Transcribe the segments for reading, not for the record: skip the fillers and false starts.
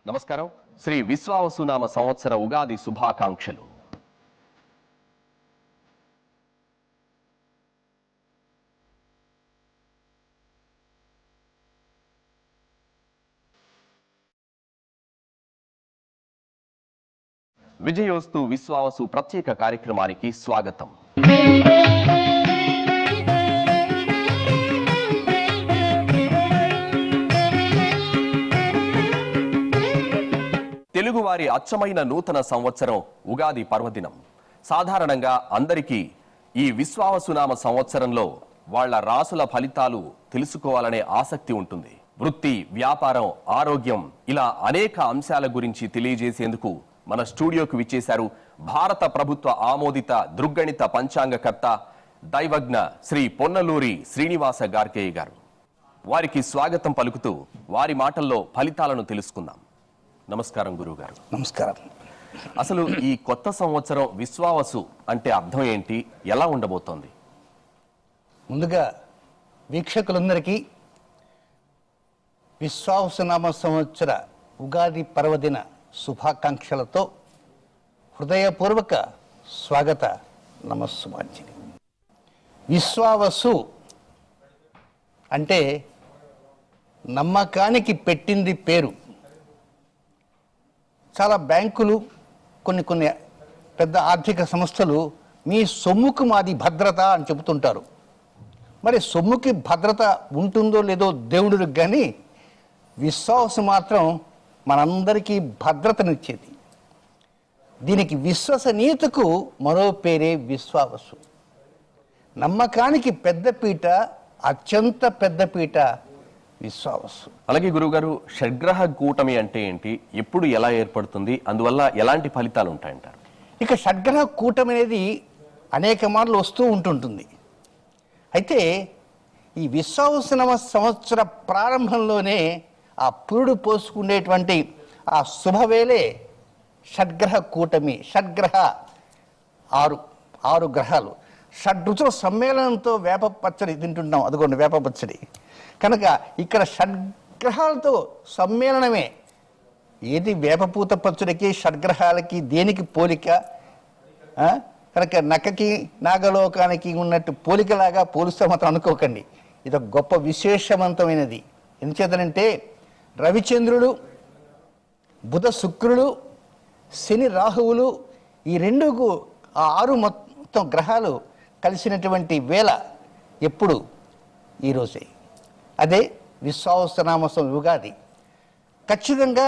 నమస్కారం. శ్రీ విశ్వావసునామ సంవత్సర ఉగాది శుభాకాంక్షలు. విజయోస్తు విశ్వావసు ప్రత్యేక కార్యక్రమానికి స్వాగతం. తెలుగువారి అచ్చమైన నూతన సంవత్సరం ఉగాది పర్వదినం. సాధారణంగా అందరికీ ఈ విశ్వావసునామ సంవత్సరంలో వాళ్ల రాసుల ఫలితాలు తెలుసుకోవాలనే ఆసక్తి ఉంటుంది. వృత్తి, వ్యాపారం, ఆరోగ్యం ఇలా అనేక అంశాల గురించి తెలియజేసేందుకు మన స్టూడియోకు విచ్చేశారు భారత ప్రభుత్వ ఆమోదిత దృగ్గణిత పంచాంగకర్త దైవజ్ఞ శ్రీ పొన్నలూరి శ్రీనివాస గార్కేయ గారు. వారికి స్వాగతం పలుకుతూ వారి మాటల్లో ఫలితాలను తెలుసుకుందాం. నమస్కారం గురువు గారు. నమస్కారం. అసలు ఈ కొత్త సంవత్సరం విశ్వావసు అంటే అర్థం ఏంటి, ఎలా ఉండబోతోంది? ముందుగా వీక్షకులందరికీ విశ్వావసునామ సంవత్సర ఉగాది పర్వదిన శుభాకాంక్షలతో హృదయపూర్వక స్వాగత నమస్సుమాంజలి. విశ్వావసు అంటే నమ్మకానికి పెట్టింది పేరు. చాలా బ్యాంకులు, కొన్ని పెద్ద ఆర్థిక సంస్థలు మీ సొమ్ముకు మాది భద్రత అని చెబుతుంటారు. మరి సొమ్ముకి భద్రత ఉంటుందో లేదో దేవుడికి, కానీ విశ్వాసం మాత్రం మనందరికీ భద్రతనిచ్చేది. దీనికి విశ్వసనీయతకు మరో పేరే విశ్వావసు. నమ్మకానికి పెద్దపీట, అత్యంత పెద్దపీట విశ్వావసు. అలాగే గురువుగారు, షడ్గ్రహ కూటమి అంటే ఏంటి, ఎప్పుడు ఎలా ఏర్పడుతుంది, అందువల్ల ఎలాంటి ఫలితాలు ఉంటాయంటారు? ఇక షడ్గ్రహ కూటమి అనేది అనేక మార్లు వస్తూ ఉంటుంటుంది. అయితే ఈ విశ్వావసునామ సంవత్సర ప్రారంభంలోనే ఆ పురుడు పోసుకునేటువంటి ఆ శుభవేళే షడ్గ్రహ కూటమి. షడ్గ్రహ ఆరు గ్రహాలు, షడ్రుచుల సమ్మేళనంతో వేప పచ్చడి తింటున్నాం. అదిగోండి వేప పచ్చడి. కనుక ఇక్కడ షడ్గ్రహాలతో సమ్మేళనమే. ఏది వేపపూత పచ్చడికి షడ్గ్రహాలకి దేనికి పోలిక? కనుక నక్కకి నాగలోకానికి ఉన్నట్టు పోలికలాగా పోలిస్తే మాత్రం అనుకోకండి. ఇది ఒక గొప్ప విశేషవంతమైనది. ఎందుచేతనంటే రవిచంద్రుడు, బుధ శుక్రుడు, శని రాహువులు, ఈ రెండుకు ఆ 6 మొత్తం గ్రహాలు కలిసినటువంటి వేళ ఎప్పుడు? ఈరోజే. అదే విశ్వావసునామ ఉగాది. ఖచ్చితంగా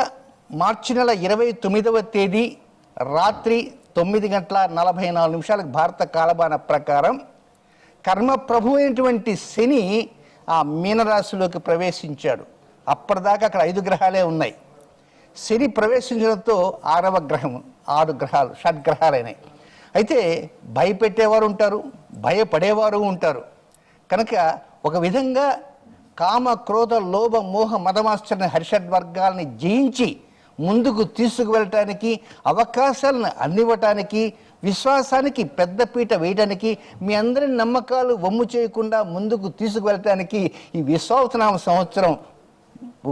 మార్చి నెల 29వ తేదీ రాత్రి 9:44 భారత కాలమాన ప్రకారం కర్మప్రభు అయినటువంటి శని ఆ మీనరాశిలోకి ప్రవేశించాడు. అప్పటిదాకా అక్కడ 5 గ్రహాలే ఉన్నాయి. శని ప్రవేశించడంతో 6వ గ్రహం, 6 గ్రహాలు షడ్గ్రహాలైనాయి. అయితే భయపెట్టేవారు ఉంటారు, భయపడేవారు ఉంటారు. కనుక ఒక విధంగా కామ, క్రోధ, లోభ, మోహ, మదమాశ్చర్య, హర్షడ్వర్గాల్ని జయించి ముందుకు తీసుకువెళ్ళటానికి, అవకాశాలను అందివ్వటానికి, విశ్వాసానికి పెద్దపీట వేయడానికి, మీ అందరి నమ్మకాలు వమ్ము చేయకుండా ముందుకు తీసుకువెళ్ళటానికి ఈ విశ్వావసునామ సంవత్సరం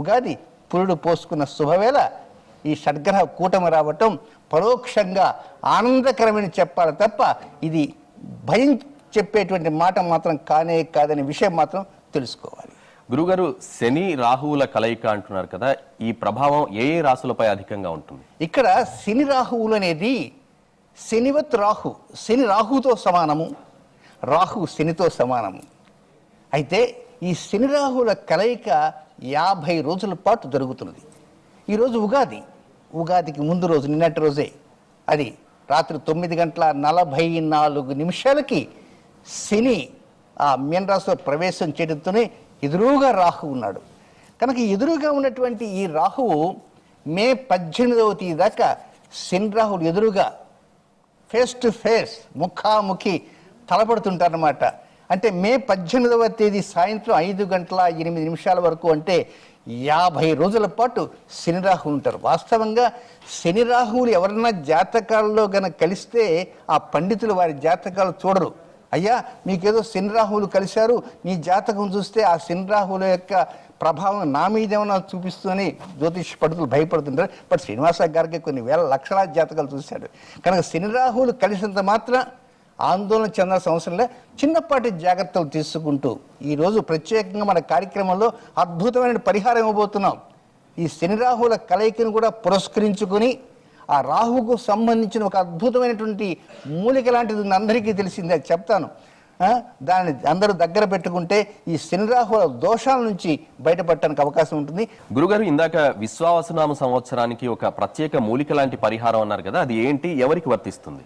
ఉగాది పురుడు పోసుకున్న శుభవేళ ఈ షడ్గ్రహ కూటమి రావటం పరోక్షంగా ఆనందకరమని చెప్పాలి తప్ప ఇది భయం చెప్పేటువంటి మాట మాత్రం కానే కాదనే విషయం మాత్రం తెలుసుకోవాలి. గురుగారు, శని రాహువుల కలయిక అంటున్నారు కదా, ఈ ప్రభావం ఏ రాశులపై అధికంగా ఉంటుంది? ఇక్కడ శని రాహువులు అనేది శనివత్ రాహు, శని రాహుతో సమానము, రాహు శనితో సమానము. అయితే ఈ శని రాహువుల కలయిక 50 రోజుల పాటు జరుగుతున్నది. ఈరోజు ఉగాది, ఉగాదికి ముందు రోజు నిన్నటి రోజే, అది రాత్రి 9:44 శని ఆ మీనరాశిలో ప్రవేశం చేయడంతోనే ఎదురుగా రాహు ఉన్నాడు. కనుక ఎదురుగా ఉన్నటువంటి ఈ రాహువు మే 18వ తేదీ దాకా శని రాహువులు ఎదురుగా ఫేస్ టు ఫేస్, ముఖాముఖి తలపడుతుంటారన్నమాట. అంటే మే 18వ తేదీ సాయంత్రం 5:08 వరకు, అంటే 50 రోజుల పాటు శని రాహువులు ఉంటారు. వాస్తవంగా శని రాహువులు ఎవరన్నా జాతకాలలో గనక కలిస్తే ఆ పండితులు వారి జాతకాలు చూడరు. అయ్యా మీకేదో శని రాహువులు కలిశారు, మీ జాతకం చూస్తే ఆ శని రాహువుల యొక్క ప్రభావం నా మీద ఏమైనా చూపిస్తూనే జ్యోతిష పండితులు భయపడుతుంటారు. బట్ శ్రీనివాస గారికి కొన్ని వేల లక్షలాది జాతకాలు చూశాడు కనుక శని రాహువులు కలిసినంత మాత్రం ఆందోళన చెందాల్సిన అవసరం లే. చిన్నపాటి జాగ్రత్తలు తీసుకుంటూ ఈరోజు ప్రత్యేకంగా మన కార్యక్రమంలో అద్భుతమైన పరిహారం ఇవ్వబోతున్నాం. ఈ శని రాహువుల కలయికను కూడా పురస్కరించుకొని ఆ రాహువుకు సంబంధించిన ఒక అద్భుతమైనటువంటి మూలిక లాంటిది ఉంది, అందరికీ తెలిసిందే, అది చెప్తాను. దాన్ని అందరూ దగ్గర పెట్టుకుంటే ఈ శని రాహువుల దోషాల నుంచి బయటపడటానికి అవకాశం ఉంటుంది. గురుగారు, ఇందాక విశ్వావసునామ సంవత్సరానికి ఒక ప్రత్యేక మూలిక లాంటి పరిహారం అన్నారు కదా, అది ఏంటి, ఎవరికి వర్తిస్తుంది?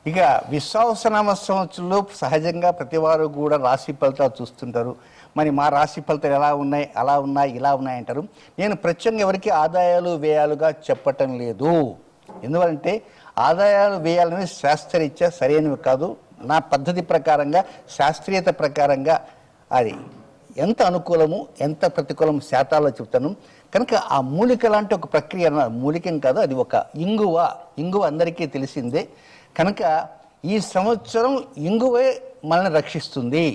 ఇక విశ్వావసనామ సంవత్సరంలో సహజంగా ప్రతి వారు కూడా రాశి ఫలితాలు చూస్తుంటారు. మరి మా రాశి ఫలితాలు ఎలా ఉన్నాయి, అలా ఉన్నాయి, ఇలా ఉన్నాయి అంటారు. నేను ప్రత్యేకంగా ఎవరికి ఆదాయాలు వ్యయాలుగా చెప్పటం లేదు. ఎందుకంటే ఆదాయాలు వ్యయాలనేవి శాస్త్రరీత్యా సరైనవి కాదు. నా పద్ధతి ప్రకారంగా శాస్త్రీయత ప్రకారంగా అది ఎంత అనుకూలము ఎంత ప్రతికూలము శాతాల్లో చెప్తాను. కనుక ఆ మూలిక లాంటి ఒక ప్రక్రియ, మూలికం కాదు, అది ఒక ఇంగువ అందరికీ తెలిసిందే. కనుక ఈ సంవత్సరం ఇంగువే మనల్ని రక్షిస్తుంది.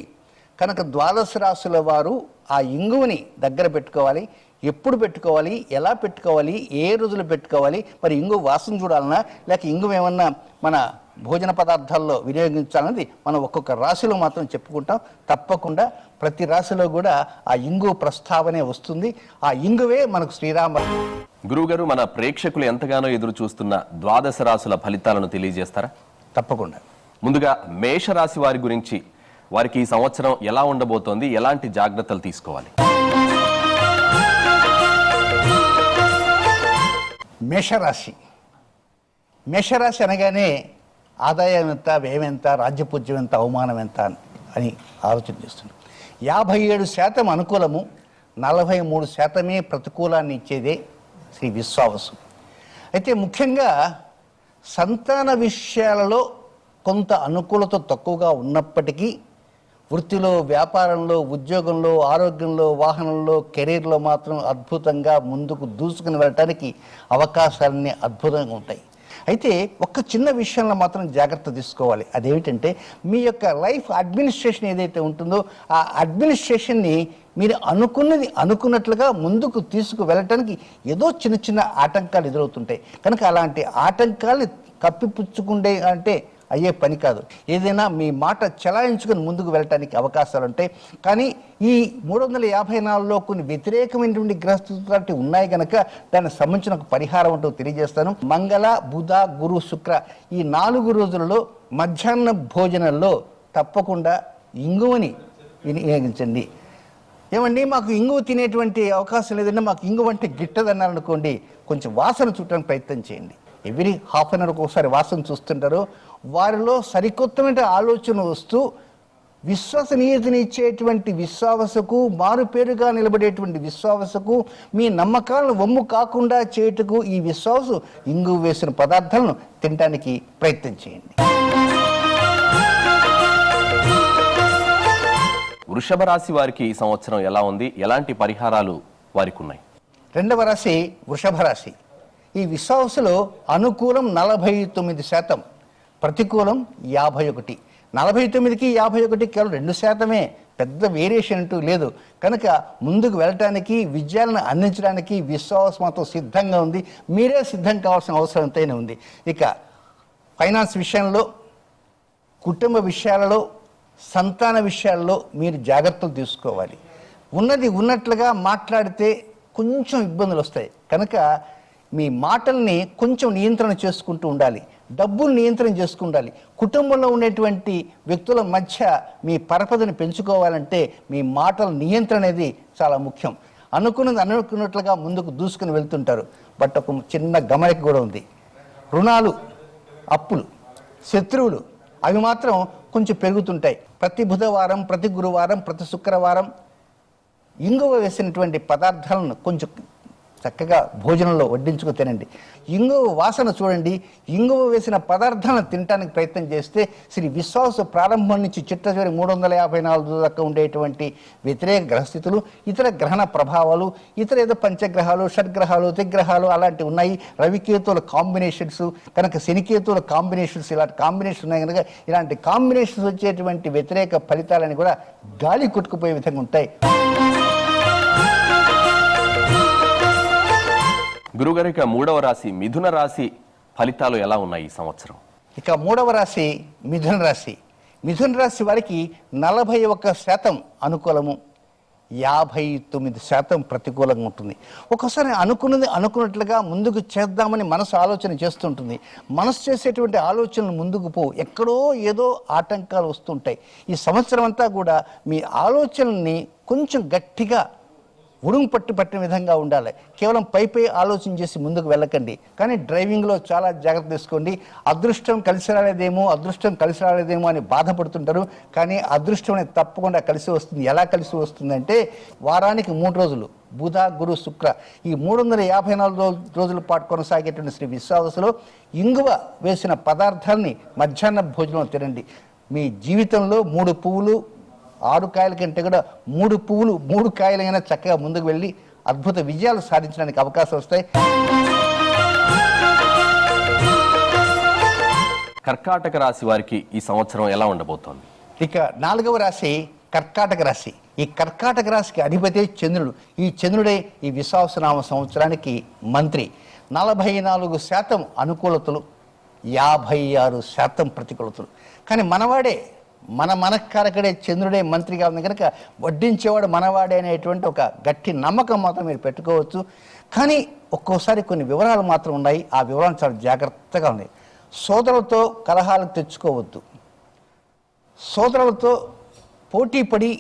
కనుక ద్వాదశ రాశుల వారు ఆ ఇంగువని దగ్గర పెట్టుకోవాలి. ఎప్పుడు పెట్టుకోవాలి, ఎలా పెట్టుకోవాలి, ఏ రోజులు పెట్టుకోవాలి, మరి ఇంగువ వాసన చూడాలన్నా లేక ఇంగువ ఏమన్నా మన భోజన పదార్థాల్లో వినియోగించాలన్నది మనం ఒక్కొక్క రాశిలో మాత్రం చెప్పుకుంటాం. తప్పకుండా ప్రతి రాశిలో కూడా ఆ ఇంగువ ప్రస్తావనే వస్తుంది. ఆ ఇంగువే మనకు శ్రీరామ. గురువుగారు, మన ప్రేక్షకులు ఎంతగానో ఎదురు చూస్తున్న ద్వాదశ రాశుల ఫలితాలను తెలియజేస్తారా? తప్పకుండా. ముందుగా మేషరాశి వారి గురించి, వారికి ఈ సంవత్సరం ఎలా ఉండబోతోంది, ఎలాంటి జాగ్రత్తలు తీసుకోవాలి? మేషరాశి అనగానే ఆదాయం ఎంత, వ్యయం ఎంత, రాజ్యపూజ్యం ఎంత, అవమానం ఎంత అని ఆలోచన చేస్తున్నాం. 57% అనుకూలము, 43% ప్రతికూలాన్ని ఇచ్చేదే శ్రీ విశ్వావసు. అయితే ముఖ్యంగా సంతాన విషయాలలో కొంత అనుకూలత తక్కువగా ఉన్నప్పటికీ వృత్తిలో, వ్యాపారంలో, ఉద్యోగంలో, ఆరోగ్యంలో, వాహనంలో, కెరీర్లో మాత్రం అద్భుతంగా ముందుకు దూసుకుని వెళ్ళటానికి అవకాశాలన్నీ అద్భుతంగా ఉంటాయి. అయితే ఒక్క చిన్న విషయంలో మాత్రం జాగ్రత్త తీసుకోవాలి. అదేమిటంటే మీ యొక్క లైఫ్ అడ్మినిస్ట్రేషన్ ఏదైతే ఉంటుందో ఆ అడ్మినిస్ట్రేషన్ని మీరు అనుకున్నట్లుగా ముందుకు తీసుకు వెళ్ళటానికి ఏదో చిన్న చిన్న ఆటంకాలు ఎదురవుతుంటాయి. కనుక అలాంటి ఆటంకాలని కప్పిపుచ్చుకుండే అంటే అయ్యే పని కాదు. ఏదైనా మీ మాట చలాయించుకొని ముందుకు వెళ్ళటానికి అవకాశాలు ఉంటాయి. కానీ ఈ 354లో కొన్ని వ్యతిరేకమైనటువంటి గ్రహస్థితులు ఉన్నాయి కనుక దానికి సంబంధించిన ఒక పరిహారం అంటూ తెలియజేస్తాను. మంగళ, బుధ, గురు, శుక్ర ఈ 4 రోజులలో మధ్యాహ్న భోజనంలో తప్పకుండా ఇంగువని వినియోగించండి. ఏమండి మాకు ఇంగువ తినేటువంటి అవకాశం లేదంటే మాకు ఇంగువ అంటే గిట్టదన్నారనుకోండి, కొంచెం వాసన చూడటానికి ప్రయత్నం చేయండి. ఎవ్రీ హాఫ్ అన్ అవర్కి ఒకసారి వాసన చూస్తుంటారు. వారిలో సరికొత్తమైన ఆలోచన వస్తూ విశ్వసనీయతని ఇచ్చేటువంటి విశ్వావసకు, మారు పేరుగా నిలబడేటువంటి విశ్వావసకు, మీ నమ్మకాలను వమ్ము కాకుండా చేయుటకు ఈ విశ్వాసు ఇంగువ వేసిన పదార్థాలను తినడానికి ప్రయత్నం చేయండి. వృషభ రాశి వారికి ఈ సంవత్సరం ఎలా ఉంది, ఎలాంటి పరిహారాలు వారికి ఉన్నాయి? రెండవ రాశి వృషభ రాశి. ఈ విశ్వావసులో అనుకూలం 49%, ప్రతికూలం 51. 49కి 51 కేవలం 2%, పెద్ద వేరియేషన్ అంటూ లేదు. కనుక ముందుకు వెళ్ళటానికి, విజయాలను అందించడానికి విశ్వాసం మాత్రం సిద్ధంగా ఉంది. మీరే సిద్ధం కావాల్సిన అవసరం ఎంతైనా ఉంది. ఇక ఫైనాన్స్ విషయంలో, కుటుంబ విషయాలలో, సంతాన విషయాల్లో మీరు జాగ్రత్తలు తీసుకోవాలి. ఉన్నది ఉన్నట్లుగా మాట్లాడితే కొంచెం ఇబ్బందులు వస్తాయి. కనుక మీ మాటల్ని కొంచెం నియంత్రణ చేసుకుంటూ ఉండాలి. డబ్బులు నియంత్రణ చేసుకుండాలి. కుటుంబంలో ఉండేటువంటి వ్యక్తుల మధ్య మీ పరపతిని పెంచుకోవాలంటే మీ మాటల నియంత్రణ అనేది చాలా ముఖ్యం. అనుకున్నట్లుగా ముందుకు దూసుకుని వెళ్తుంటారు. బట్ ఒక చిన్న గమనిక కూడా ఉంది. రుణాలు, అప్పులు, శత్రువులు అవి మాత్రం కొంచెం పెరుగుతుంటాయి. ప్రతి బుధవారం, ప్రతి గురువారం, ప్రతి శుక్రవారం ఇంగువ వేసినటువంటి పదార్థాలను కొంచెం చక్కగా భోజనంలో వడ్డించుకు తినండి. ఇంగువ వాసన చూడండి. ఇంగువ వేసిన పదార్థాలను తినడానికి ప్రయత్నం చేస్తే శ్రీ విశ్వాస ప్రారంభం నుంచి చిట్ట చివరి 354 దాకా ఉండేటువంటి వ్యతిరేక గ్రహస్థితులు, ఇతర గ్రహణ ప్రభావాలు, ఇతర ఏదో పంచగ్రహాలు, షడ్గ్రహాలు, త్రిగ్రహాలు అలాంటివి ఉన్నాయి. రవికేతువుల కాంబినేషన్స్, కనుక శనికేతువుల కాంబినేషన్స్, ఇలాంటి కాంబినేషన్స్ ఉన్నాయి కనుక ఇలాంటి కాంబినేషన్స్ వచ్చేటువంటి వ్యతిరేక ఫలితాలని కూడా గాలి కొట్టుకుపోయే విధంగా ఉంటాయి. గురుగారు, ఇక మూడవ రాశి మిథున రాశి ఫలితాలు ఎలా ఉన్నాయి ఈ సంవత్సరం? ఇక మూడవ రాశి మిథున రాశి. మిథున రాశి వారికి 41% అనుకూలము, 59% ప్రతికూలంగా ఉంటుంది. ఒక్కోసారి అనుకున్నది అనుకున్నట్లుగా ముందుకు చేద్దామని మనసు ఆలోచన చేస్తుంటుంది. మనసు చేసేటువంటి ఆలోచనలు ముందుకు పోవు, ఎక్కడో ఏదో ఆటంకాలు వస్తుంటాయి. ఈ సంవత్సరం అంతా కూడా మీ ఆలోచనల్ని కొంచెం గట్టిగా ఉడుము పట్టిన విధంగా ఉండాలి. కేవలం పై ఆలోచన చేసి ముందుకు వెళ్ళకండి. కానీ డ్రైవింగ్లో చాలా జాగ్రత్త తీసుకోండి. అదృష్టం కలిసి రాలేదేమో అని బాధపడుతుంటారు. కానీ అదృష్టం అనేది తప్పకుండా కలిసి వస్తుంది. ఎలా కలిసి వస్తుందంటే వారానికి 3 రోజులు బుధ గురు శుక్ర ఈ 354 రోజుల పాటు కొనసాగేటువంటి శ్రీ విశ్వావసులో ఇంగువ వేసిన పదార్థాన్ని మధ్యాహ్న భోజనం తినండి. మీ జీవితంలో 3 పువ్వులు 6 కాయల కంటే కూడా 3 పువ్వులు 3 కాయలైనా చక్కగా ముందుకు వెళ్ళి అద్భుత విజయాలు సాధించడానికి అవకాశం వస్తాయి. కర్కాటక రాశి వారికి ఈ సంవత్సరం ఎలా ఉండబోతోంది? ఇక 4వ రాశి కర్కాటక రాశి. ఈ కర్కాటక రాశికి అధిపతి చంద్రుడు. ఈ చంద్రుడే ఈ విశ్వావసనామ సంవత్సరానికి మంత్రి. 44% అనుకూలతలు, 56% ప్రతికూలతలు. కానీ మనవాడే మనకారకడే చంద్రుడే మంత్రిగా ఉంది కనుక వడ్డించేవాడు మనవాడే అనేటువంటి ఒక గట్టి నమ్మకం మాత్రం మీరు పెట్టుకోవచ్చు. కానీ ఒక్కోసారి కొన్ని వివరాలు మాత్రం ఉన్నాయి. ఆ వివరాలు చాలా జాగ్రత్తగా ఉన్నాయి. సోదరులతో కలహాలు తెచ్చుకోవద్దు. సోదరులతో పోటీ పడి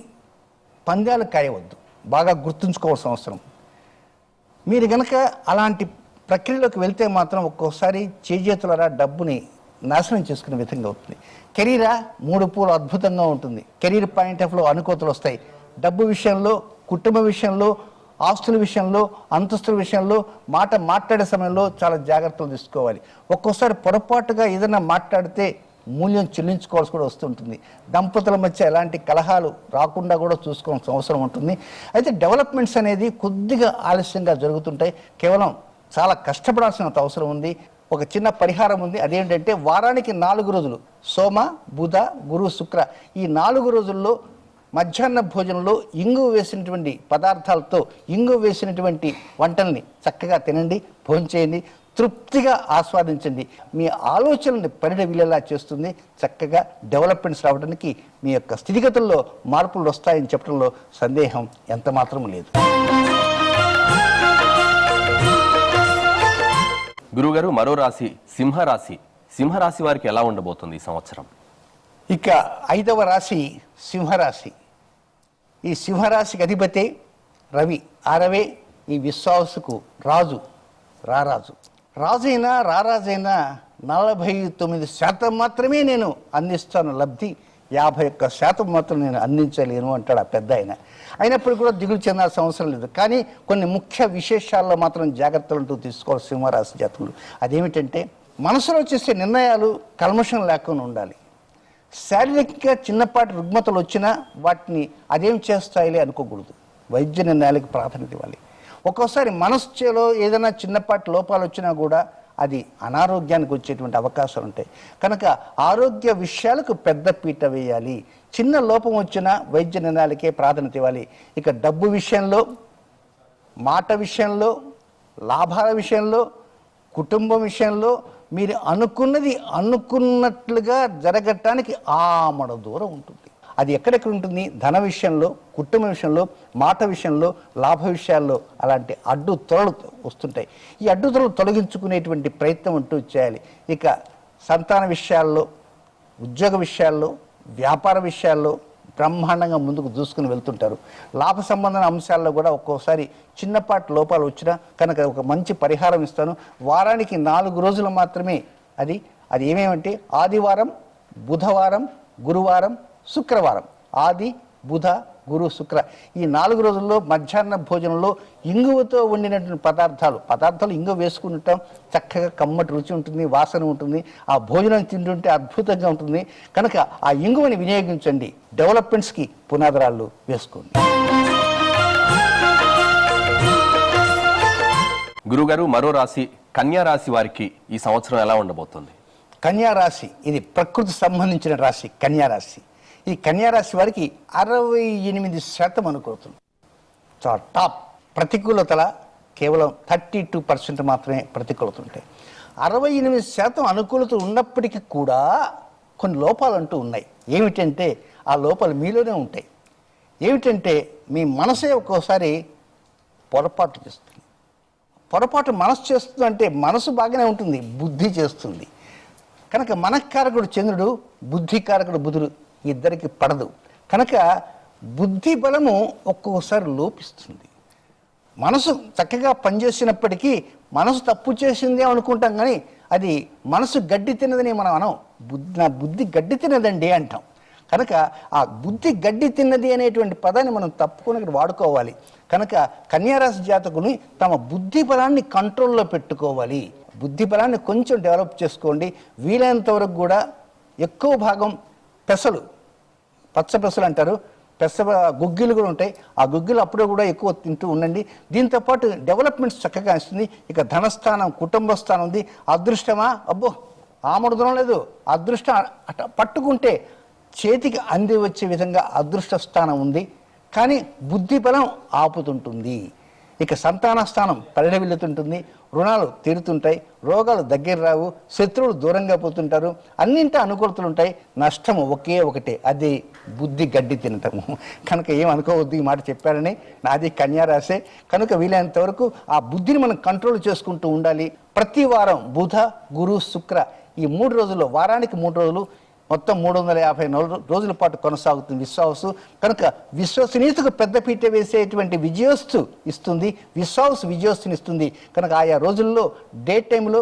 పందాలు కాయవద్దు. బాగా గుర్తుంచుకోవాల్సిన అవసరం. మీరు కనుక అలాంటి ప్రక్రియలోకి వెళ్తే మాత్రం ఒక్కోసారి చేజేతులరా డబ్బుని నాశనం చేసుకునే విధంగా అవుతుంది. కెరీరా 3 పూలు అద్భుతంగా ఉంటుంది. కెరీర్ పాయింట్ ఆఫ్ లో అనుకోతలు వస్తాయి. డబ్బు విషయంలో, కుటుంబ విషయంలో, ఆస్తుల విషయంలో, అంతస్తుల విషయంలో మాట్లాడే సమయంలో చాలా జాగ్రత్తలు తీసుకోవాలి. ఒక్కోసారి పొరపాటుగా ఏదైనా మాట్లాడితే మూల్యం చెల్లించుకోవాల్సి కూడా వస్తుంటుంది. దంపతుల మధ్య ఎలాంటి కలహాలు రాకుండా కూడా చూసుకోవాల్సిన అవసరం ఉంటుంది. అయితే డెవలప్మెంట్స్ అనేది కొద్దిగా ఆలస్యంగా జరుగుతుంటాయి. కేవలం చాలా కష్టపడాల్సినంత అవసరం ఉంది. ఒక చిన్న పరిహారం ఉంది. అదేంటంటే వారానికి 4 రోజులు సోమ బుధ గురు శుక్ర ఈ 4 రోజుల్లో మధ్యాహ్న భోజనంలో ఇంగు వేసినటువంటి పదార్థాలతో ఇంగు వేసినటువంటి వంటల్ని చక్కగా తినండి, భోంచేయండి, తృప్తిగా ఆస్వాదించండి. మీ ఆలోచనల్ని పరిణమిల్లేలా చేస్తుంది. చక్కగా డెవలప్మెంట్స్ రావడానికి మీ యొక్క స్థితిగతుల్లో మార్పులు వస్తాయని చెప్పడంలో సందేహం ఎంత మాత్రం లేదు. గురుగారు, మరో రాశి సింహరాశి. సింహరాశి వారికి ఎలా ఉండబోతుంది ఈ సంవత్సరం? ఇక 5వ రాశి సింహరాశి. ఈ సింహరాశికి అధిపతి రవి. ఆ రవే ఈ విశ్వావసుకు రాజు, రారాజు. రాజైనా రారాజైనా 49% మాత్రమే నేను అందిస్తాను లబ్ధి, 51% మాత్రం నేను అందించలేను అంటాడు ఆ పెద్ద ఆయన. అయినప్పుడు కూడా దిగులు చెందాల్సిన అవసరం లేదు. కానీ కొన్ని ముఖ్య విశేషాల్లో మాత్రం జాగ్రత్తలు తీసుకోవాలి సింహరాశి జాతకులు. అదేమిటంటే మనసులో చేసే నిర్ణయాలు కల్మషం లేకుండా ఉండాలి. శారీరకంగా చిన్నపాటి రుగ్మతలు వచ్చినా వాటిని అదేం చేస్తాయిలే అనుకోకూడదు. వైద్య నిర్ణయాలకు ప్రాధాన్యత ఇవ్వాలి. ఒక్కోసారి మనస్సులో ఏదైనా చిన్నపాటి లోపాలు వచ్చినా కూడా అది అనారోగ్యానికి వచ్చేటువంటి అవకాశాలు ఉంటాయి. కనుక ఆరోగ్య విషయాలకు పెద్ద పీట వేయాలి. చిన్న లోపం వచ్చినా వైద్య నిర్ణయాలకే ప్రాధాన్యత ఇవ్వాలి. ఇక డబ్బు విషయంలో, మాట విషయంలో, లాభాల విషయంలో, కుటుంబం విషయంలో మీరు అనుకున్నది అనుకున్నట్లుగా జరగటానికి ఆమడ దూరం ఉంటుంది. అది ఎక్కడెక్కడ ఉంటుంది? ధన విషయంలో, కుటుంబ విషయంలో, మాట విషయంలో, లాభ విషయాల్లో అలాంటి అడ్డుతొరలు వస్తుంటాయి. ఈ అడ్డుతొరలు తొలగించుకునేటువంటి ప్రయత్నం అంటూ చేయాలి. ఇక సంతాన విషయాల్లో, ఉద్యోగ విషయాల్లో, వ్యాపార విషయాల్లో బ్రహ్మాండంగా ముందుకు దూసుకుని వెళ్తుంటారు. లాభ సంబంధమైన అంశాల్లో కూడా ఒక్కోసారి చిన్నపాటి లోపాలు వచ్చినా కనుక ఒక మంచి పరిహారం ఇస్తాను. వారానికి 4 రోజులు మాత్రమే అది ఏమేమంటే ఆదివారం, బుధవారం, గురువారం, శుక్రవారం. ఆది బుధ గురు శుక్ర ఈ 4 రోజుల్లో మధ్యాహ్న భోజనంలో ఇంగువతో వండినటువంటి పదార్థాలు ఇంగువ వేసుకుంటాం. చక్కగా కమ్మటి రుచి ఉంటుంది, వాసన ఉంటుంది. ఆ భోజనం తింటుంటే అద్భుతంగా ఉంటుంది. కనుక ఆ ఇంగువని వినియోగించండి. డెవలప్మెంట్స్కి పునాదరాళ్ళు వేసుకోండి. గురుగారు, మరో రాశి కన్యా రాశి వారికి ఈ సంవత్సరం ఎలా ఉండబోతుంది? కన్యా రాశి ఇది ప్రకృతి సంబంధించిన రాశి. కన్యా రాశి ఈ కన్యారాశి వారికి 68% అనుకూలతలు. చాలా టాప్. ప్రతికూలతల కేవలం 32% మాత్రమే ప్రతికూలత ఉంటాయి. 68% అనుకూలత ఉన్నప్పటికీ కూడా కొన్ని లోపాలు అంటూ ఉన్నాయి. ఏమిటంటే ఆ లోపాలు మీలోనే ఉంటాయి. ఏమిటంటే మీ మనసే ఒక్కోసారి పొరపాటు చేస్తుంది. పొరపాటు మనసు చేస్తుంది అంటే మనసు బాగానే ఉంటుంది, బుద్ధి చేస్తుంది. కనుక మనఃకారకుడు చంద్రుడు, బుద్ధికారకుడు బుధుడు ఇద్దరికి పడదు. కనుక బుద్ధి బలము ఒక్కొక్కసారి లోపిస్తుంది. మనసు చక్కగా పనిచేసినప్పటికీ మనసు తప్పు చేసిందే అనుకుంటాం, కానీ అది మనసు గడ్డి తిన్నదని మనం అనం. నా బుద్ధి గడ్డి తిన్నదండి అంటాం. కనుక ఆ బుద్ధి గడ్డి తిన్నది అనేటువంటి పదాన్ని మనం తప్పుకొని ఇక్కడ వాడుకోవాలి. కనుక కన్యారాశి జాతకుని తమ బుద్ధి బలాన్ని కంట్రోల్లో పెట్టుకోవాలి. బుద్ధి బలాన్ని కొంచెం డెవలప్ చేసుకోండి. వీలైనంత వరకు కూడా ఎక్కువ భాగం పెసలు, పచ్చ పెసలు అంటారు, పెస గుగ్గిలు కూడా ఉంటాయి. ఆ గుగ్గిలు అప్పుడే కూడా ఎక్కువ తింటూ ఉండండి. దీంతోపాటు డెవలప్మెంట్స్ చక్కగా ఇస్తుంది. ఇక ధనస్థానం, కుటుంబ స్థానం ఉంది. అదృష్టమా, అబ్బో ఆమోదం లేదు. అదృష్టం అట పట్టుకుంటే చేతికి అంది వచ్చే విధంగా అదృష్ట స్థానం ఉంది, కానీ బుద్ధి బలం ఆపుతుంటుంది. ఇక సంతాన స్థానం పరిడవిల్లుతుంటుంది. రుణాలు తీరుతుంటాయి, రోగాలు దగ్గర రావు, శత్రువులు దూరంగా పోతుంటారు, అన్నింటి అనుకూలతలు ఉంటాయి. నష్టము ఒకే ఒకటే, అది బుద్ధి గడ్డి తినటము. కనుక ఏం అనుకోవద్దు, ఈ మాట చెప్పారని. నాది కన్యారాశే. కనుక వీలైనంత వరకు ఆ బుద్ధిని మనం కంట్రోల్ చేసుకుంటూ ఉండాలి. ప్రతి వారం బుధ, గురు, శుక్ర ఈ 3 రోజుల్లో, వారానికి 3 రోజులు, మొత్తం 354 రోజుల పాటు కొనసాగుతుంది విశ్వాసు. కనుక విశ్వసనీయతకు పెద్దపీట వేసేటువంటి విజయోస్తు ఇస్తుంది. విశ్వాసు విజయోస్తుని ఇస్తుంది. కనుక ఆయా రోజుల్లో డే టైంలో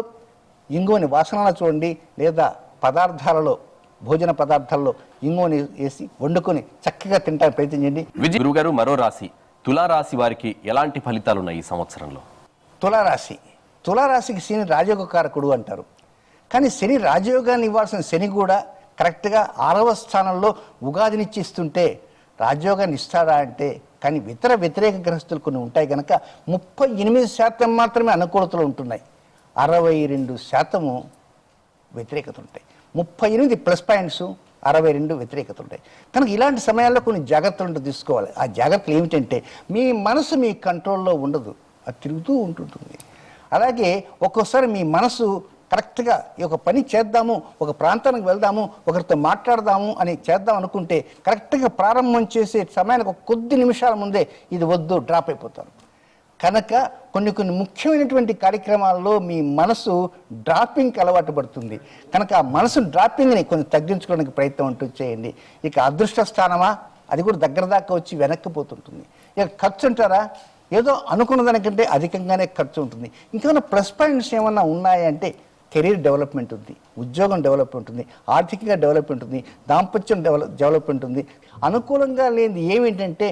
ఇంగువని వాసనలో చూడండి, లేదా పదార్థాలలో, భోజన పదార్థాల్లో ఇంగువని వేసి వండుకొని చక్కగా తినడానికి ప్రయత్నం చేయండి. గురుగారు, మరో రాశి తులారాశి వారికి ఎలాంటి ఫలితాలు ఉన్నాయి ఈ సంవత్సరంలో? తులారాశికి శని రాజయోగకారకుడు అంటారు. కానీ శని రాజయోగాన్ని ఇవ్వాల్సిన శని కూడా కరెక్ట్గా 6వ స్థానంలో ఉగాదినిచ్చి ఇస్తుంటే రాజయోగాన్ని ఇస్తాడా అంటే, కానీ వ్యతిరేక గ్రహస్తులు కొన్ని ఉంటాయి కనుక 38% మాత్రమే అనుకూలతలు ఉంటున్నాయి, 62% వ్యతిరేకత ఉంటాయి. 38 ప్లస్ పాయింట్స్, 62 వ్యతిరేకత ఉంటాయి. కనుక ఇలాంటి సమయాల్లో కొన్ని జాగ్రత్తలు తీసుకోవాలి. ఆ జాగ్రత్తలు ఏమిటంటే, మీ మనసు మీ కంట్రోల్లో ఉండదు, అది తిరుగుతూ ఉంటుంటుంది. అలాగే ఒక్కోసారి మీ మనసు కరెక్ట్గా ఈ ఒక పని చేద్దాము, ఒక ప్రాంతానికి వెళ్దాము, ఒకరితో మాట్లాడదాము అని చేద్దాం అనుకుంటే కరెక్ట్గా ప్రారంభం చేసే సమయానికి ఒక కొద్ది నిమిషాల ముందే ఇది వద్దు, డ్రాప్ అయిపోతారు. కనుక కొన్ని ముఖ్యమైనటువంటి కార్యక్రమాల్లో మీ మనసు డ్రాపింగ్కి అలవాటు పడుతుంది. కనుక ఆ మనసు డ్రాపింగ్ని కొంచెం తగ్గించుకోవడానికి ప్రయత్నం అంటూ చేయండి. ఇక అదృష్ట స్థానమా, అది కూడా దగ్గర దాకా వచ్చి వెనక్కిపోతుంటుంది. ఇక ఖర్చు అంటారా, ఏదో అనుకున్న దానికంటే అధికంగానే ఖర్చు ఉంటుంది. ఇంకేమైనా ప్లస్ పాయింట్స్ ఏమన్నా ఉన్నాయంటే, కెరీర్ డెవలప్మెంట్ ఉంది, ఉద్యోగం డెవలప్మెంట్ ఉంది, ఆర్థికంగా డెవలప్మెంట్ ఉంది, దాంపత్యం డెవలప్మెంట్ ఉంది. అనుకూలంగా లేనిది ఏమిటంటే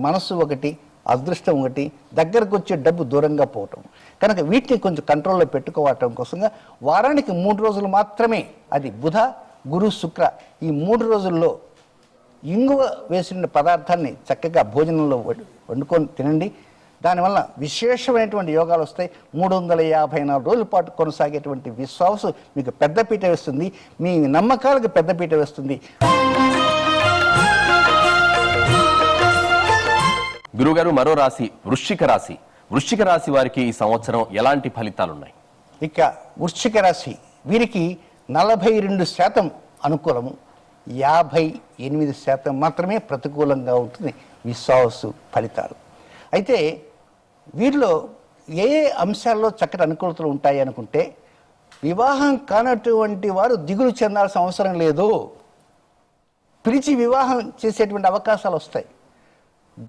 మనసు ఒకటి, అదృష్టం ఒకటి, దగ్గరకు వచ్చే డబ్బు దూరంగా పోవటం. కనుక వీటిని కొంచెం కంట్రోల్లో పెట్టుకోవటం కోసంగా వారానికి 3 రోజులు మాత్రమే, అది బుధ, గురు, శుక్ర ఈ 3 రోజుల్లో ఇంగువ వేసిన పదార్థాన్ని చక్కగా భోజనంలో వండుకొని తినండి. దానివల్ల విశేషమైనటువంటి యోగాలు వస్తాయి. 354 రోజుల పాటు కొనసాగేటువంటి విశ్వాసం మీకు పెద్దపీట వేస్తుంది, మీ నమ్మకాలకు పెద్దపీట వేస్తుంది. గురుగారు, మరో రాశి వృశ్చిక రాశి. వృశ్చిక రాశి వారికి ఈ సంవత్సరం ఎలాంటి ఫలితాలు ఉన్నాయి? ఇక వృశ్చిక రాశి వీరికి 42% అనుకూలము, 58% మాత్రమే ప్రతికూలంగా ఉంటుంది విశ్వాసు ఫలితాలు. అయితే వీరిలో ఏ అంశాల్లో చక్కటి అనుకూలతలు ఉంటాయి అనుకుంటే, వివాహం కానటువంటి వారు దిగులు చెందాల్సిన అవసరం లేదు, పిలిచి వివాహం చేసేటువంటి అవకాశాలు వస్తాయి.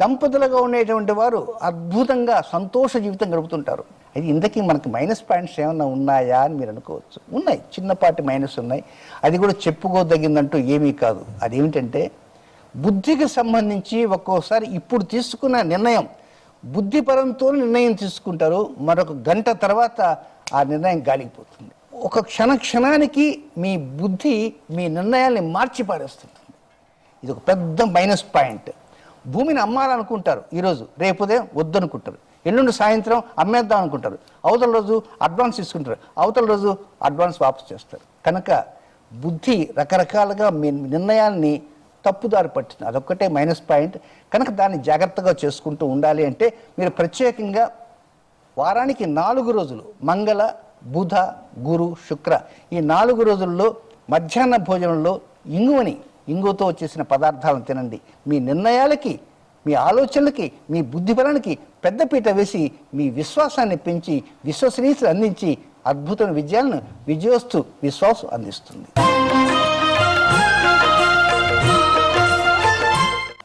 దంపతులుగా ఉండేటువంటి వారు అద్భుతంగా సంతోష జీవితం గడుపుతుంటారు. అది ఇంతకీ మనకు మైనస్ పాయింట్స్ ఏమన్నా ఉన్నాయా అని మీరు అనుకోవచ్చు. ఉన్నాయి, చిన్నపాటి మైనస్ ఉన్నాయి. అది కూడా చెప్పుకోదగిందంటూ ఏమీ కాదు. అదేమిటంటే, బుద్ధికి సంబంధించి ఒక్కోసారి ఇప్పుడు తీసుకున్న నిర్ణయం బుద్ధిపరంతో నిర్ణయం తీసుకుంటారు, మరొక గంట తర్వాత ఆ నిర్ణయం గాలిపోతుంది. ఒక క్షణానికి మీ బుద్ధి మీ నిర్ణయాల్ని మార్చి పారేస్తుంది. ఇది ఒక పెద్ద మైనస్ పాయింట్. భూమిని అమ్మాలనుకుంటారు ఈరోజు, రేపు ఉదయం వద్దనుకుంటారు, ఎల్లుండి సాయంత్రం అమ్మేద్దాం అనుకుంటారు, అవతల రోజు అడ్వాన్స్ తీసుకుంటారు, అవతల రోజు అడ్వాన్స్ వాపసు చేస్తారు. కనుక బుద్ధి రకరకాలుగా మీ నిర్ణయాల్ని తప్పుదారి పట్టింది, అదొక్కటే మైనస్ పాయింట్. కనుక దాన్ని జాగ్రత్తగా చేసుకుంటూ ఉండాలి. అంటే మీరు ప్రత్యేకంగా వారానికి 4 రోజులు మంగళ, బుధ, గురు, శుక్ర ఈ 4 రోజుల్లో మధ్యాహ్న భోజనంలో ఇంగువతో వచ్చేసిన పదార్థాలను తినండి. మీ నిర్ణయాలకి, మీ ఆలోచనలకి, మీ బుద్ధిబలానికి పెద్దపీట వేసి మీ విశ్వాసాన్ని పెంచి విశ్వసనీయతను అందించి అద్భుతమైన విజయాలను విజయోస్తు విశ్వాసం అందిస్తుంది.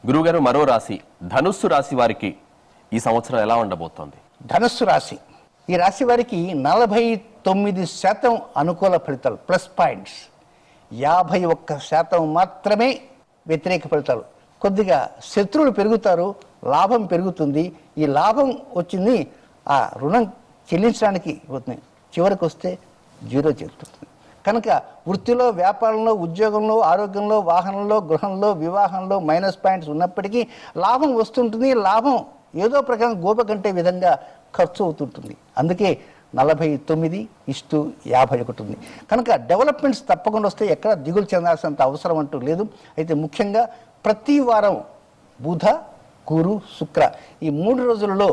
గురుగారు, మరో రాశి ధనుస్సు రాశి వారికి ఈ సంవత్సరం ఎలా ఉండబోతోంది? ధనుస్సు రాశి, ఈ రాశి వారికి 49% అనుకూల ఫలితాలు ప్లస్ పాయింట్స్, 51% మాత్రమే వ్యతిరేక ఫలితాలు. కొద్దిగా శత్రువులు పెరుగుతారు, లాభం పెరుగుతుంది. ఈ లాభం వచ్చింది ఆ రుణం చెల్లించడానికి పోతుంది, చివరికి వస్తే 0 చేరుతుంది. కనుక వృత్తిలో, వ్యాపారంలో, ఉద్యోగంలో, ఆరోగ్యంలో, వాహనంలో, గృహంలో, వివాహంలో మైనస్ పాయింట్స్ ఉన్నప్పటికీ లాభం వస్తుంటుంది. లాభం ఏదో ప్రకారం గోపకంటే విధంగా ఖర్చు అవుతుంటుంది. అందుకే 49:51 ఉంది. కనుక డెవలప్మెంట్స్ తప్పకుండా వస్తే ఎక్కడ దిగులు చెందాల్సినంత అవసరం అంటూ లేదు. అయితే ముఖ్యంగా ప్రతి వారం బుధ, గురు, శుక్ర ఈ 3 రోజులలో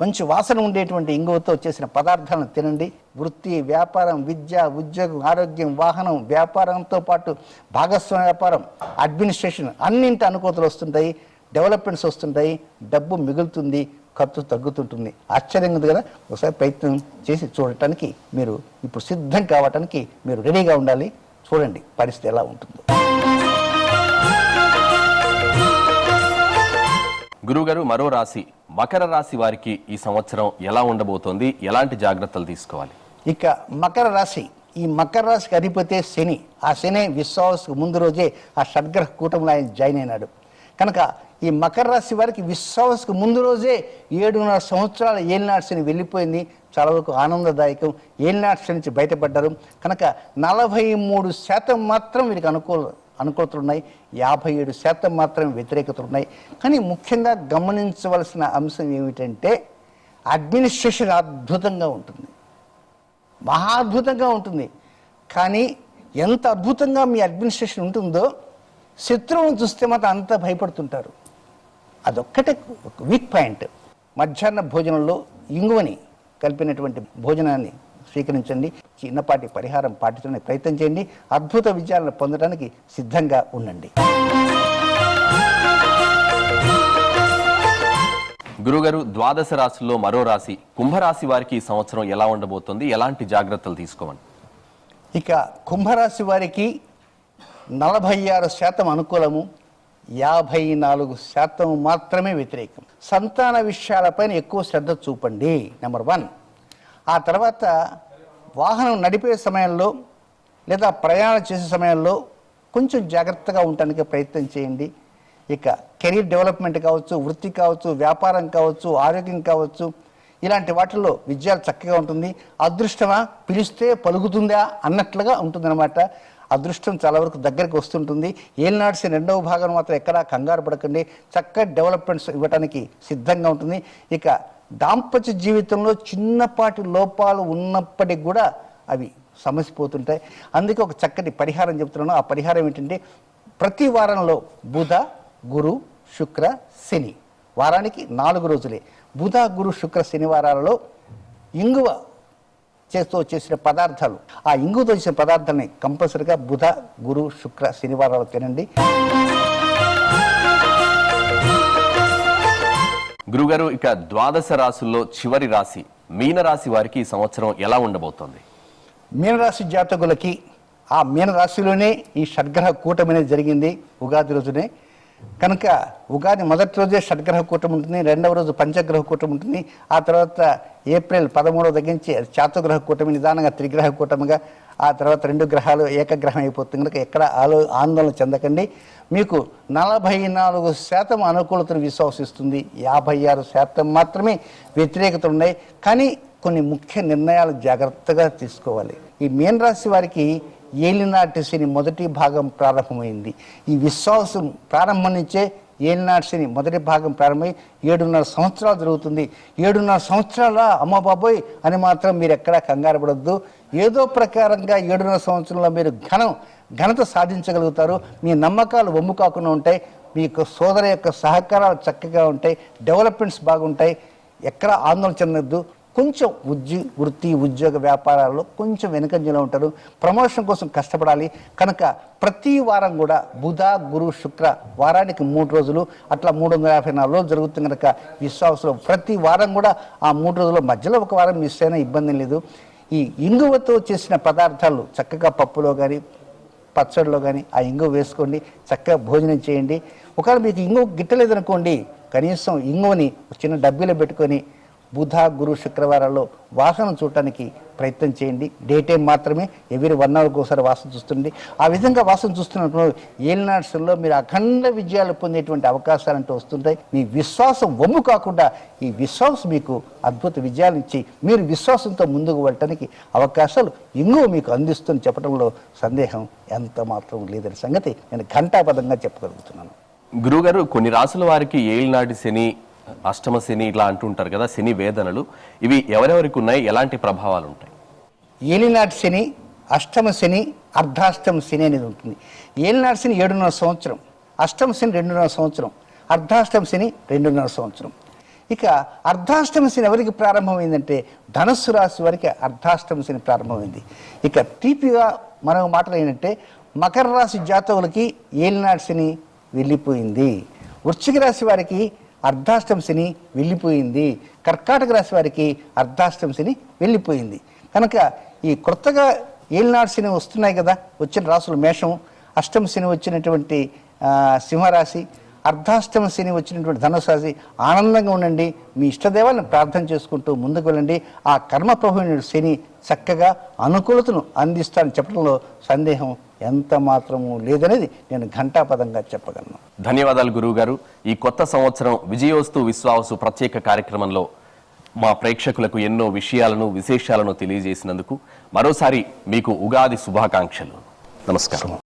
మంచి వాసన ఉండేటువంటి ఇంగువతో చేసిన పదార్థాలను తినండి. వృత్తి, వ్యాపారం, విద్య, ఉద్యోగం, ఆరోగ్యం, వాహనం, వ్యాపారంతో పాటు భాగస్వామ్య వ్యాపారం, అడ్మినిస్ట్రేషన్ అన్నింటి అనుకూలతలు వస్తుంటాయి, డెవలప్మెంట్స్ వస్తుంటాయి, డబ్బు మిగులుతుంది, ఖర్చు తగ్గుతుంటుంది. ఆశ్చర్యంగా ఉంది కదా. ఒకసారి ప్రయత్నం చేసి చూడటానికి మీరు ఇప్పుడు సిద్ధం కావటానికి మీరు రెడీగా ఉండాలి. చూడండి పరిస్థితి ఎలా ఉంటుందో. గురుగారు, మరో రాశి మకర రాశి వారికి ఈ సంవత్సరం ఎలా ఉండబోతోంది? ఎలాంటి జాగ్రత్తలు తీసుకోవాలి? ఇక మకర రాశి, ఈ మకర రాశికి అధిపతే శని. ఆ శని విశ్వాసకు ముందు రోజే ఆ షడ్గ్రహ కూటమిలో ఆయన జాయిన్ అయినాడు. కనుక ఈ మకర రాశి వారికి విశ్వాసకు ముందు రోజే 7.5 సంవత్సరాల ఏలినాటి శని వెళ్ళిపోయింది. చాలా వరకు ఆనందదాయకం. ఏలినాటి శని నుంచి బయటపడ్డారు. కనుక 43% మాత్రం వీరికి అనుకూలతలు ఉన్నాయి, 57% మాత్రమే వ్యతిరేకతలు ఉన్నాయి. కానీ ముఖ్యంగా గమనించవలసిన అంశం ఏమిటంటే అడ్మినిస్ట్రేషన్ అద్భుతంగా ఉంటుంది, మహా అద్భుతంగా ఉంటుంది. కానీ ఎంత అద్భుతంగా మీ అడ్మినిస్ట్రేషన్ ఉంటుందో శత్రువును చూస్తే మాత్రం అంత భయపడుతుంటారు. అదొక్కటే వీక్ పాయింట్. మధ్యాహ్న భోజనంలో ఇంగువని కలిపినటువంటి భోజనాన్ని స్వీకరించండి. చిన్నపాటి పరిహారం పాటించడానికి ప్రయత్నం చేయండి. అద్భుత విజయాలను పొందడానికి సిద్ధంగా ఉండండి. గురుగారు, ద్వాదశ రాశుల్లో మరో రాశి కుంభరాశి వారికి ఈ సంవత్సరం ఎలా ఉండబోతోంది? ఎలాంటి జాగ్రత్తలు తీసుకోవాలి? ఇక కుంభరాశి వారికి 46% అనుకూలము, 54% మాత్రమే వ్యతిరేకం. సంతాన విషయాలపైన ఎక్కువ శ్రద్ధ చూపండి, నెంబర్ 1. ఆ తర్వాత వాహనం నడిపే సమయంలో లేదా ప్రయాణం చేసే సమయంలో కొంచెం జాగ్రత్తగా ఉండటానికి ప్రయత్నం చేయండి. ఇక కెరీర్ డెవలప్మెంట్ కావచ్చు, వృత్తి కావచ్చు, వ్యాపారం కావచ్చు, ఆరోగ్యం కావచ్చు, ఇలాంటి వాటిల్లో విజయాలు చక్కగా ఉంటుంది. అదృష్టమా పిలిస్తే పలుకుతుందా అన్నట్లుగా ఉంటుందన్నమాట. అదృష్టం చాలా వరకు దగ్గరికి వస్తుంటుంది. ఏలినాడ్స్ 2వ భాగం మాత్రం ఎక్కడా కంగారు పడకండి. చక్కటి డెవలప్మెంట్స్ ఇవ్వడానికి సిద్ధంగా ఉంటుంది. ఇక దాంపత్య జీవితంలో చిన్నపాటి లోపాలు ఉన్నప్పటికీ కూడా అవి సమసిపోతుంటాయి. అందుకే ఒక చక్కటి పరిహారం చెప్తున్నాను. ఆ పరిహారం ఏంటంటే ప్రతి వారంలో బుధ, గురు, శుక్ర, శని వారానికి 4 రోజులే బుధ, గురు, శుక్ర, శనివారాలలో ఇంగువ చేస్తూ చేసిన పదార్థాలు, ఆ ఇంగుతో చేసిన పదార్థాలని కంపల్సరిగా బుధ, గురు, శుక్ర, శనివారాలు తినండి. గురుగారు, ఇక ద్వాదశ రాశుల్లో చివరి రాశి మీనరాశి వారికి ఈ సంవత్సరం ఎలా ఉండబోతోంది? మీనరాశి జాతకులకి ఆ మీనరాశిలోనే ఈ షడ్గ్రహ కూటమి అనేది జరిగింది ఉగాది రోజునే. కనుక ఉగాది మొదటి రోజే షడ్గ్రహ కూటమి ఉంటుంది, 2వ రోజు పంచగ్రహ కూటమి ఉంటుంది. ఆ తర్వాత ఏప్రిల్ 13వ దగ్గర నుంచి చాతుర్గ్రహ కూటమి నిదానంగా త్రిగ్రహ కూటమిగా, ఆ తర్వాత 2 గ్రహాలు ఏకగ్రహం అయిపోతుంది. కనుక ఎక్కడ ఆందోళన చెందకండి. మీకు 44% అనుకూలతను విశ్వాసిస్తుంది, 56% మాత్రమే వ్యతిరేకతలు ఉన్నాయి. కానీ కొన్ని ముఖ్య నిర్ణయాలు జాగ్రత్తగా తీసుకోవాలి. ఈ మీనరాశి వారికి ఏలినాటి శని మొదటి భాగం ప్రారంభమైంది. ఈ విశ్వాసం ప్రారంభం నుంచే ఏలినాటి శని మొదటి భాగం ప్రారంభమై 7.5 సంవత్సరాలు జరుగుతుంది. 7.5 సంవత్సరాల అమ్మ బాబోయ్ అని మాత్రం మీరు ఎక్కడా కంగారు పడద్దు. ఏదో ప్రకారంగా 7.5 సంవత్సరంలో మీరు ఘనత సాధించగలుగుతారు. మీ నమ్మకాలు వమ్ము కాకుండా ఉంటాయి, మీకు సోదరు యొక్క సహకారాలు చక్కగా ఉంటాయి, డెవలప్మెంట్స్ బాగుంటాయి. ఎక్కడ ఆందోళన చెందొద్దు. కొంచెం వృత్తి ఉద్యోగ వ్యాపారాల్లో కొంచెం వెనుకంజలో ఉంటారు. ప్రమోషన్ కోసం కష్టపడాలి. కనుక ప్రతి వారం కూడా బుధ గురు శుక్ర వారానికి 3 రోజులు అట్లా 354 రోజులు జరుగుతుంది. కనుక విశ్వాసంలో ప్రతి వారం కూడా ఆ 3 రోజుల మధ్యలో ఒక వారం మిస్ అయినా ఇబ్బంది లేదు. ఈ ఇంగువతో చేసిన పదార్థాలు చక్కగా పప్పులో కానీ పచ్చడిలో కానీ ఆ ఇంగువ వేసుకోండి. చక్కగా భోజనం చేయండి. ఒకవేళ మీకు ఇంగువ గిట్టలేదనుకోండి, కనీసం ఇంగువని చిన్న డబ్బీలో పెట్టుకొని బుధ గురు శుక్రవారాల్లో వాసన చూడటానికి ప్రయత్నం చేయండి. డే టైం మాత్రమే, ఎవ్రీ 1 అవర్కి ఒకసారి వాసన చూస్తుండి. ఆ విధంగా వాసన చూస్తున్నప్పుడు ఏలినాడ్స్లో మీరు అఖండ విజయాలు పొందేటువంటి అవకాశాలు అంటూ వస్తుంటాయి. మీ విశ్వాసం వమ్ము కాకుండా ఈ విశ్వాసం మీకు అద్భుత విజయాలు ఇచ్చి మీరు విశ్వాసంతో ముందుకు వెళ్ళటానికి అవకాశాలు ఇంగువ మీకు అందిస్తుంది చెప్పడంలో సందేహం ఎంత మాత్రం లేదని సంగతి నేను ఘంటాపదంగా చెప్పగలుగుతున్నాను. గురుగారు, కొన్ని రాసుల వారికి ఏలినాటి శని, అష్టమ శని ఇట్లా అంటుంటారు కదా, శని వేదనలు, ఇవి ఎవరెవరికి ఉన్నాయి, ఎలాంటి ప్రభావాలు ఉంటాయి? ఏలినాటి శని, అష్టమ శని, అర్ధాష్టమ శని అనేది ఉంటుంది. ఏలినాటి శని 7.5 సంవత్సరం, అష్టమ శని 2.5 సంవత్సరం, అర్ధాష్టమ శని 2.5 సంవత్సరం. ఇక అర్ధాష్టమ శని ఎవరికి ప్రారంభమైందంటే ధనుస్సు రాశి వారికి అర్ధాష్టమ శని ప్రారంభమైంది. ఇక తీపిగా మరో మాటలు ఏంటంటే మకర రాశి జాతకులకి ఏలినాటి శని వెళ్ళిపోయింది. వృశ్చిక రాశి వారికి అర్ధాష్టమ శని వెళ్ళిపోయింది. కర్కాటక రాశి వారికి అర్ధాష్టమ శని వెళ్ళిపోయింది. కనుక ఈ కొత్తగా ఏలినాడు శని వస్తున్నాయి కదా, వచ్చిన రాసులు మేషం, అష్టమ శని వచ్చినటువంటి సింహరాశి, అర్ధాష్టమ శని వచ్చినటువంటి ధనుసు రాశి. ఆనందంగా ఉండండి. మీ ఇష్టదేవాలను ప్రార్థన చేసుకుంటూ ముందుకు వెళ్ళండి. ఆ కర్మ ప్రభువైన శని చక్కగా అనుకూలతను అందిస్తానని చెప్పడంలో సందేహం ఎంత మాత్రము లేదనేది నేను ఘంటాపదంగా చెప్పగలను. ధన్యవాదాలు గురువు గారు. ఈ కొత్త సంవత్సరం విజయోస్తు విశ్వావసు ప్రత్యేక కార్యక్రమంలో మా ప్రేక్షకులకు ఎన్నో విషయాలను విశేషాలను తెలియజేసినందుకు మరోసారి మీకు ఉగాది శుభాకాంక్షలు. నమస్కారం.